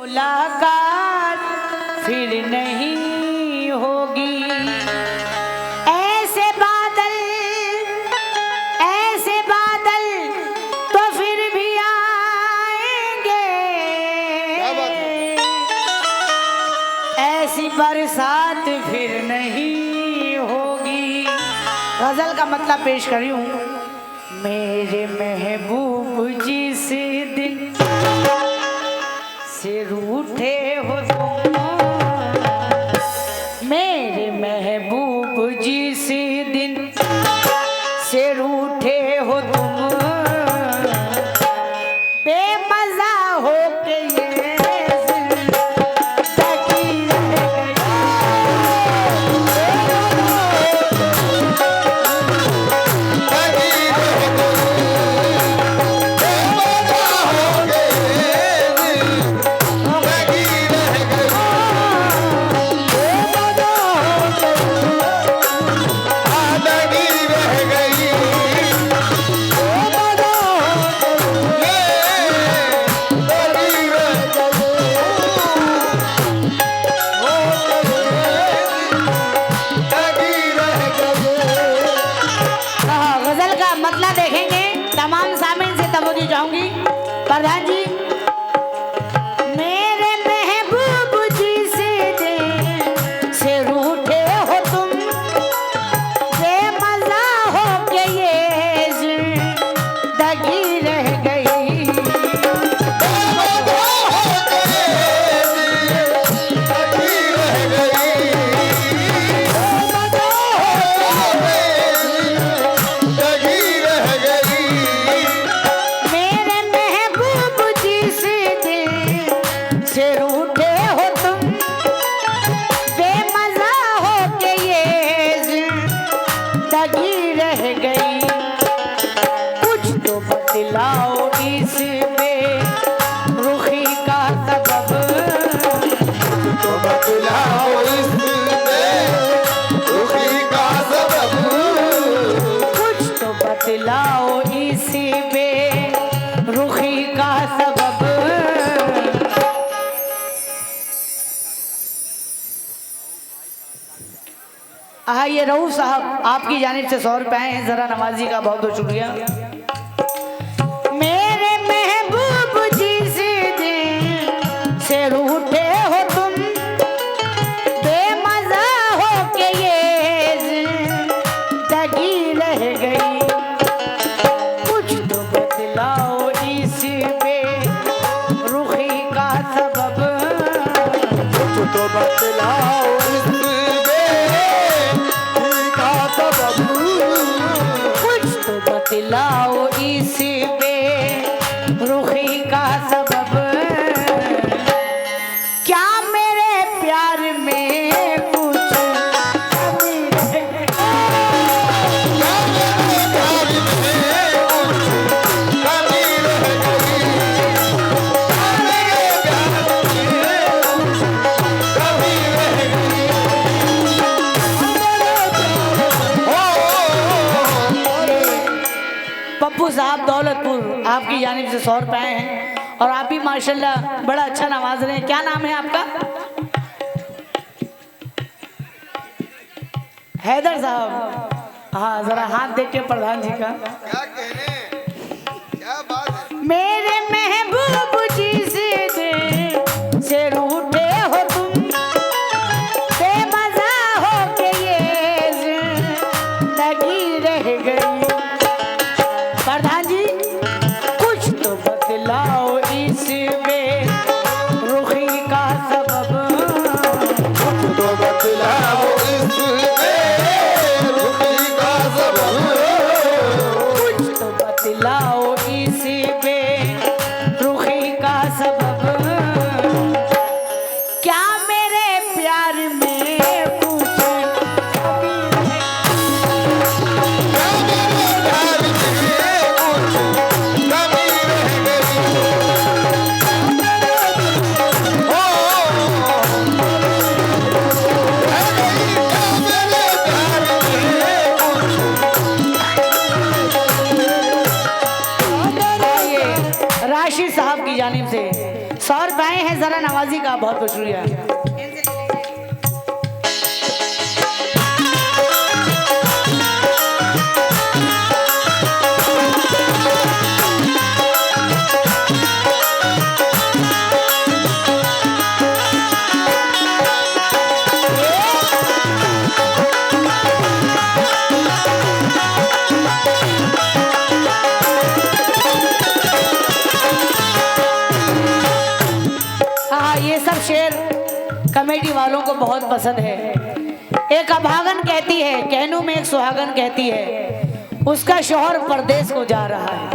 मुलाकात फिर नहीं होगी। ऐसे बादल तो फिर भी आएंगे, ऐसी बरसात फिर नहीं होगी। गजल का मतलब पेश करी हूँ। मेरे महबूब जिस दिन से रूठे हो तुम, मेरे महबूब जिस दिन से रूठे हो तुम, बेमज़ा हो के ये ज़िंदगी रह जाऊंगी। प्रधान जी, मेरे महबूब जी से दिन से रूठे हो तुम, बेमज़ा हो के ये ज़िंदगी रह गई। बतलाओ इसमें रुखी का सबब, तो बतलाओ इसमें रुखी का सबब, कुछ तो बतलाओ इसमें रुखी का सबब। ये रऊफ साहब आपकी जानिब से 100 रुपए हैं, जरा नवाजी का बहुत बहुत शुक्रिया। मेरे महबूब जिस दिन से रूठे हो तुम, बेमज़ा हो के ये ज़िंदगी रह गई। कुछ तो बतलाओ इसमें रुखी का सबब, कुछ तो बतलाओ इसमें रुखी का सबब, कुछ तो बतलाओ इसमें रुखी का सबब। क्या मेरे प्यार में कुछ कमी रह पप्पू साहब दौलतपुर आपकी जानिब से 100 रुपए हैं, और आप भी माशाल्लाह बड़ा अच्छा नवाज रहे हैं। क्या नाम है आपका? हैदर साहब। हाँ, जरा हाथ देख के प्रधान जी का। क्या कहने, क्या बात है। मेरे महबूब जी से दिन से रूठे हो तुम, बेमज़ा हो के ये ज़िंदगी रह गई। प्रधान जी, कुछ तो बतलाओ इसमें रुखी का सबब, कुछ तो बतलाओ इसमें रुखी का सबब, कुछ तो बतलाओ इसमें हैं जरा नवाजी का बहुत बहुत शुक्रिया। ये सब शेर कमेटी वालों को बहुत पसंद है। एक अभागन कहती है, कहनू में एक सुहागन कहती है, उसका शौहर परदेश को जा रहा है।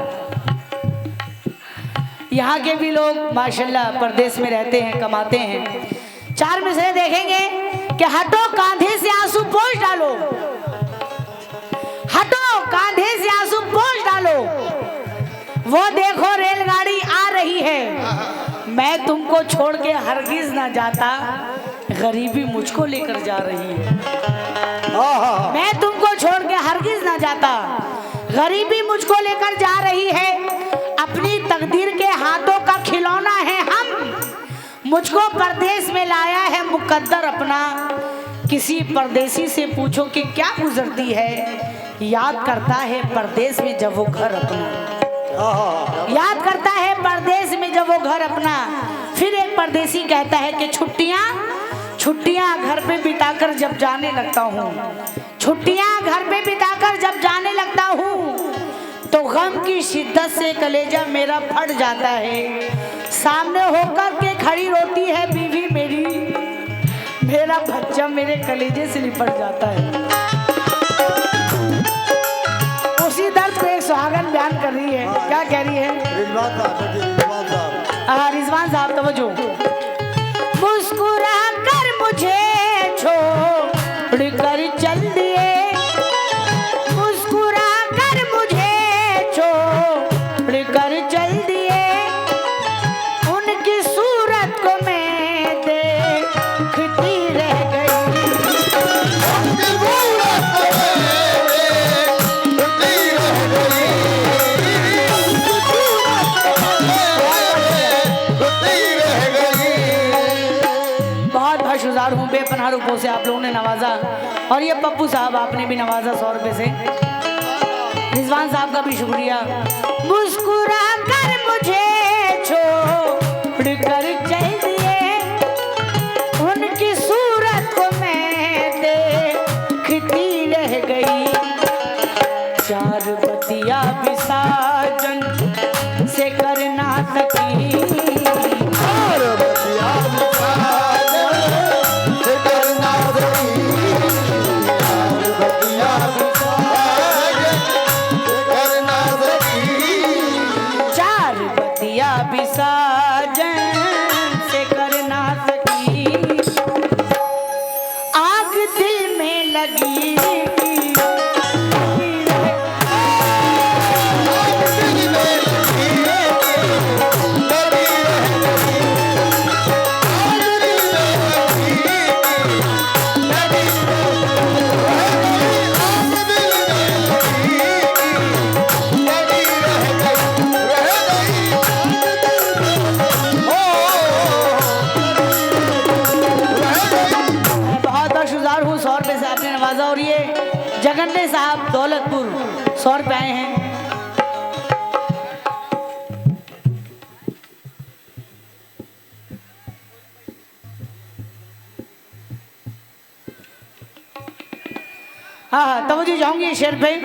यहाँ के भी लोग माशाल्लाह परदेश में रहते हैं, कमाते हैं। चार मिसरे देखेंगे कि हटो कांधे से आंसू पोंछ डालो, हटो कांधे से आंसू पोंछ डालो, वो देखो रेलगाड़ी आ रही है, मैं तुमको छोड़ के हरगिज ना जाता, गरीबी मुझको लेकर जा रही है। मैं तुमको छोड़ के हरगिज ना जाता, गरीबी मुझको लेकर जा रही है। अपनी तकदीर के हाथों का खिलौना है हम, मुझको परदेश में लाया है मुकद्दर अपना। किसी परदेसी से पूछो कि क्या गुजरती है, याद करता है परदेश में जब वो घर अपना, याद करता है परदेश में जब वो घर अपना। फिर एक परदेसी कहता है कि छुट्टियां घर पे बिताकर जब जाने लगता हूँ, छुट्टियां घर पे बिताकर जब जाने लगता हूँ, तो गम की शिद्दत से कलेजा मेरा फट जाता है। सामने होकर के खड़ी रोती है बीवी मेरी, मेरा बच्चा मेरे कलेजे से लिपट जाता है। उसी दर्द को एक सुहागन बयान कर रही है, क्या कह रही है? रिजवान साहब तवज्जो। मुस्कुरा कर मुझे छोड़ कर चल दिए, मुस्कुरा कर मुझे छोड़ कर चल दिए, उनकी सूरत को मैं देखती रह गई। हूँ बेपनाह रूपों से आप लोगों ने नवाजा, और ये पप्पू साहब आपने भी नवाजा 100 रुपए से। रिजवान साहब का भी शुक्रिया। मुस्कुरा कर मुझे छोड़ कर चल दिए, उनकी सूरत को मैं देखती रह गई। चार बतिया भी साजन से करना सकी, और ये जगन्ने साहब दौलतपुर 100 रुपए आए हैं। हाँ तवज्जो जाऊंगी शेर पे।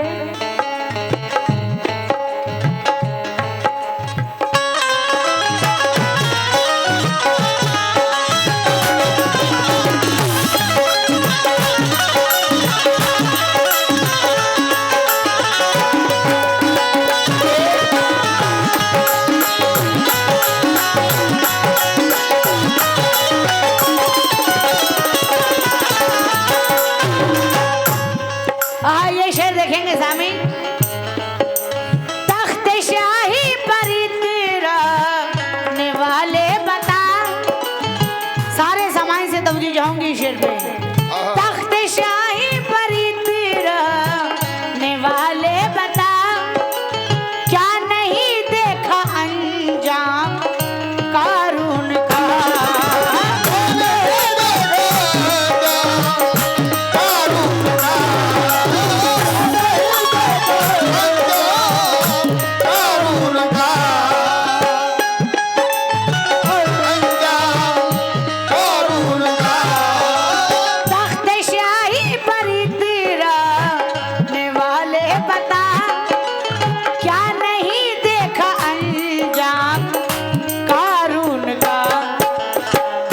देखेंगे सामी, तख्त शाही पर इतराने वाले बता, सारे सामान से तवज्जो जाऊंगी शेर पे। तख्त शाही पर इतराने वाले बता, क्या नहीं देखा अंजाम कारून का।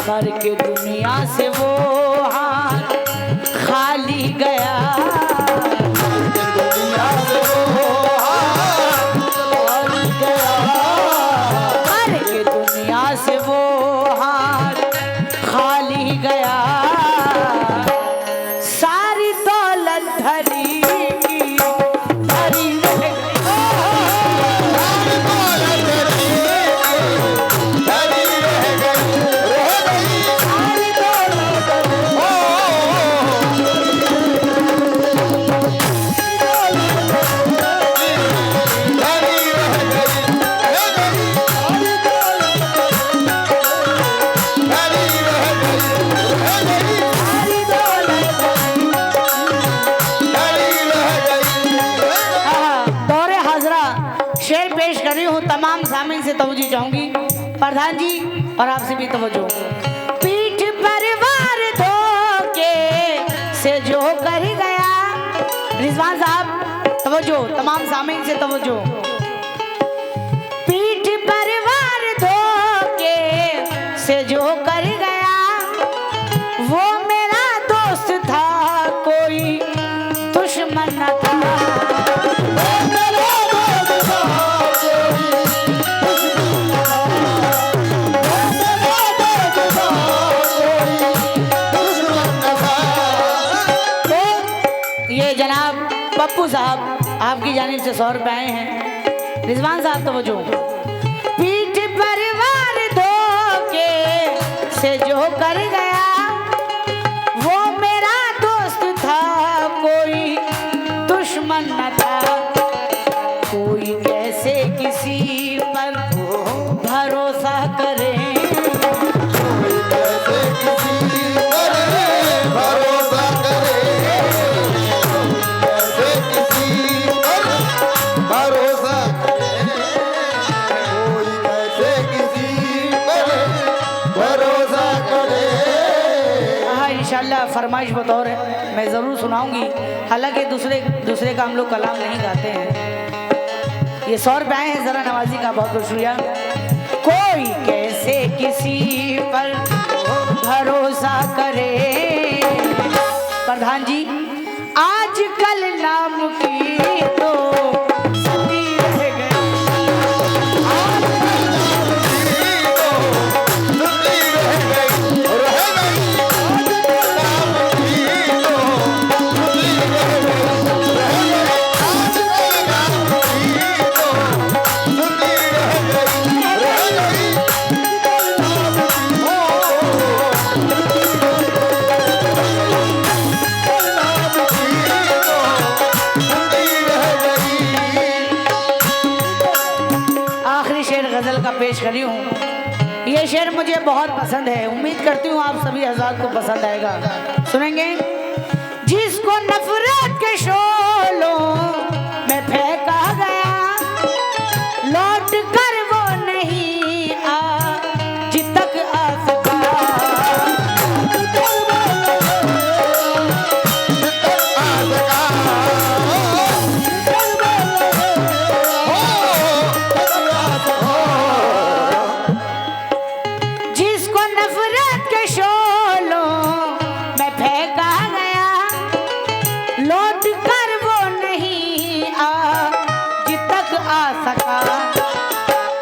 करके दुनिया से वो हाथ खाली गया। दुनिया से वो हाथ गया, करके दुनिया से वो हाथ खाली गया। सारी दौलत धरी की धरी रह गई। धरी रह गई, सारी दौलत धरी रह गई, धरी रह गई, सारी दौलत धरी रह गई। दौरे हाजरा शेर पेश कर रही हूँ, तमाम सामीन से तवज्जो चाहूंगी। प्रधान जी और आपसे भी तवज्जो। पीठ पर वार धोके से जो कर गया। रिजवान साहब तवज्जो, तमाम सामीन से तवज्जो। पीठ पर वार धोके से जो कर गया, वो मेरा दोस्त था, कोई दुश्मन न था। ये जनाब पप्पू साहब आपकी जानिब से 100 रुपए आए हैं। रिजवान साहब तो वो जो पीठ पर वार धोके से जो कर गया, वो मेरा दोस्त था, कोई दुश्मन न था। कोई कैसे किसी पर भरोसा करे, कैसे किसी पर भरोसा करे, कैसे किसी पर भरोसा करे, कोई कैसे किसी पर भरोसा करे। हाँ इंशाल्लाह फरमाइश बतौर है मैं ज़रूर सुनाऊंगी। हालांकि दूसरे का हम लोग कलाम नहीं गाते हैं। ये 100 रुपए आए हैं ज़रा नवाजी का, बहुत बहुत शुक्रिया। कोई कैसे किसी पर भरोसा करे। प्रधान जी आजकल नाम की तो सती रह गई। सुनती रह गई, रह गई, नाम की तो सुनती रह गई, रह गई, नाम की तो सुनती रह गई, रह गई, नाम की आखिरी शेर गजल का पेश करी हूँ। ये शेर मुझे बहुत पसंद है, उम्मीद करती हूँ आप सभी हज़रात को पसंद आएगा। सुनेंगे। जिसको नफरत के शोलों में फेंका गया, लौट कर वो नहीं आज तक आ सका। जिसको नफरत के शोलों में फेंका गया, लौट कर वो नहीं आज तक आ सका।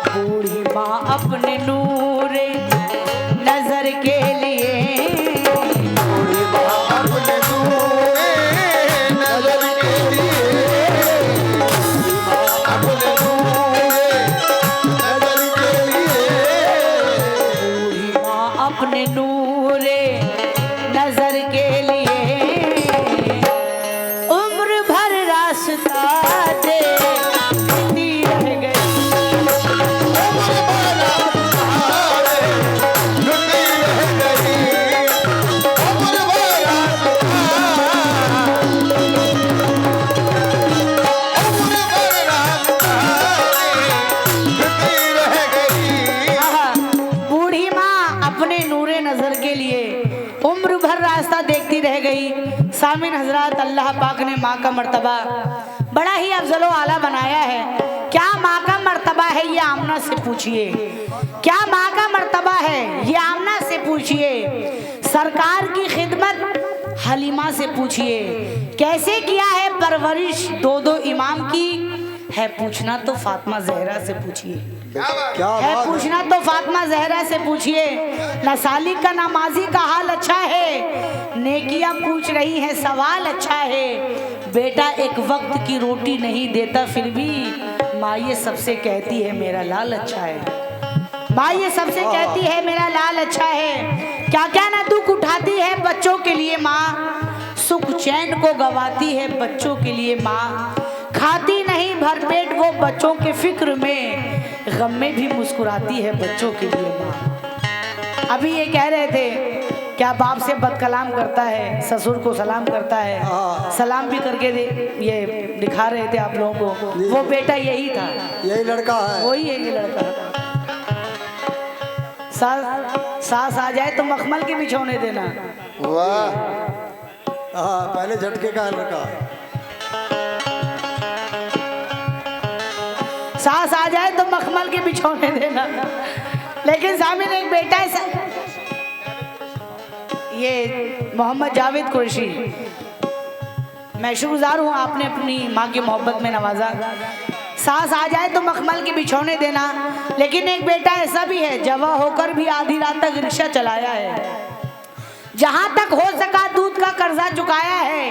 बूढ़ी माँ अपने नूरे नजर के लिए, अपने दूरे नजर के लिए, अपने दूरे नजर के लिए, बूढ़ी माँ अपने नूरे नजर के लिए, उम्र भर रास्ता देखती रह गई। लुटी रह गई, उम्र भर लुटी रह गई। आहा, बूढ़ी माँ अपने नूरे नजर के लिए उम्र भर रास्ता देखती रह गई। सामिन हजरात, अल्लाह पाक ने माँ का मर्तबा बड़ा ही अफजलो आला बनाया है। क्या माँ का मर्तबा है ये आमना से पूछिए, क्या माँ का मर्तबा है ये आमना से पूछिए। पूछिए, सरकार की खिदमत हलीमा से पूछिए, कैसे किया है परवरिश दो दो इमाम की, है पूछना तो फातिमा जहरा से पूछिए। क्या है बात है। पूछना तो फातिमा जहरा से पूछिए। ना सालिक का नमाजी का हाल अच्छा है, नेकियां पूछ रही हैं सवाल अच्छा है। बेटा एक वक्त की रोटी नहीं देता फिर भी माँ ये सबसे कहती है मेरा लाल अच्छा है। माँ ये सबसे कहती है मेरा लाल अच्छा है। क्या क्या ना दुख उठाती है बच्चों के लिए माँ, सुख चैन को गवाती है बच्चों के लिए माँ। खाती नहीं भरपेट वो बच्चों के फिक्र में, गम में भी मुस्कुराती है बच्चों के लिए माँ। अभी ये कह रहे थे क्या बाप से बदकलाम करता है, ससुर को सलाम करता है, सलाम भी करके ये दिखा रहे थे आप लोगों को। वो बेटा यही था, यही लड़का है। वही है ये लड़का। सास आ जाए तो मखमल के बिछौने देना। वाह, हाँ पहले झटके का है लड़का। सास आ जाए तो मखमल के बिछौने देना। लेकिन सामने एक बेटा है, ये मोहम्मद जावेद कुरैशी, मैं शुक्रगुजार हूँ आपने अपनी माँ की मोहब्बत में नवाजा। सास आ जाए तो मखमल के बिछौने देना। लेकिन एक बेटा ऐसा भी है जवा होकर भी आधी रात तक रिक्शा चलाया है, जहां तक हो सका दूध का कर्जा चुकाया है।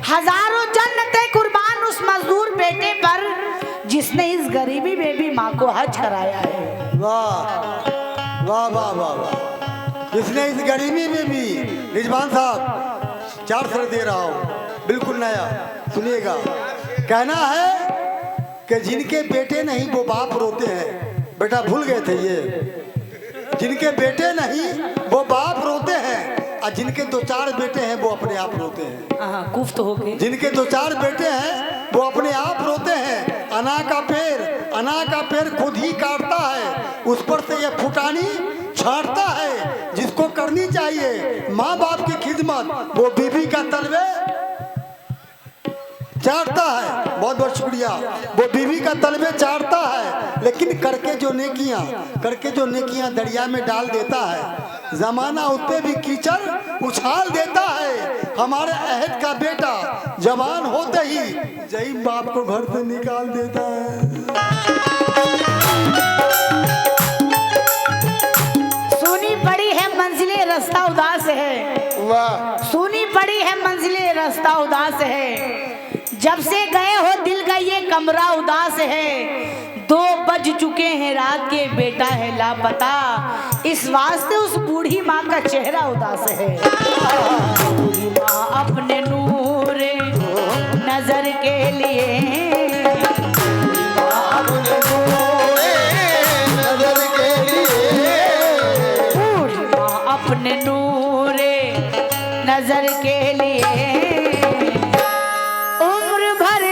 हजारों जन्नतें कुर्बान उस मजदूर बेटे पर जिसने इस गरीबी में भी माँ को हज कराया है। वाह वाह वाह वाह वाह, जिसने इस गरीबी में भी, रिजवान साहब 4 सर दे रहा हूँ बिल्कुल नया, सुनिएगा। कहना है कि जिनके बेटे नहीं वो बाप रोते हैं। बेटा भूल गए थे ये, जिनके बेटे नहीं वो बाप रोते हैं, और जिनके 2-4 बेटे हैं वो अपने आप रोते हैं। कुफ्त हो गए। जिनके 2-4 बेटे हैं वो अपने आप रोते हैं। अना का पेड़ खुद ही काटता है, उस पर से ये फुटानी छांटता है। जिसको करनी चाहिए माँ बाप की खिदमत, वो बीबी का तलवे चाटता है। बहुत बहुत शुक्रिया। वो बीवी का तलवे चाटता है, लेकिन करके जो नेकियां दरिया में डाल देता है, जमाना उस पे भी कीचड़ उछाल देता है। हमारे अहद का बेटा जवान होते ही जई बाप को घर से निकाल देता है। सुनी पड़ी है मंजिले रास्ता उदास है। वाह, सुनी पड़ी है मंजिले रास्ता उदास है। जब से गए हो दिल का ये कमरा उदास है। 2 बज चुके हैं रात के, बेटा है लापता, इस वास्ते उस बूढ़ी माँ का चेहरा उदास है। बूढ़ी माँ अपने नूरे नजर के लिए, अपने नूरे नजर के लिए, बूढ़ी माँ अपने नूरे नजर के लिए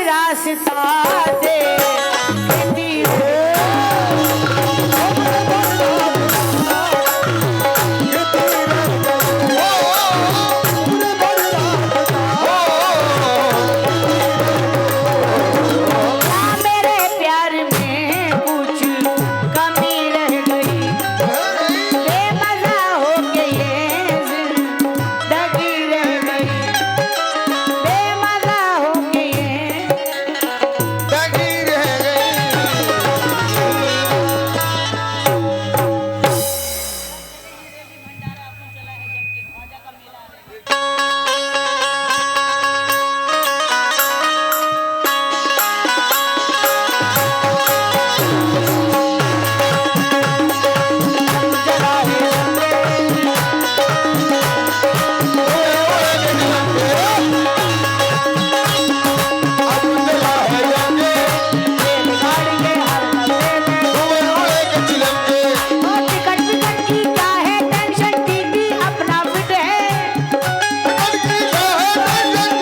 रास्ता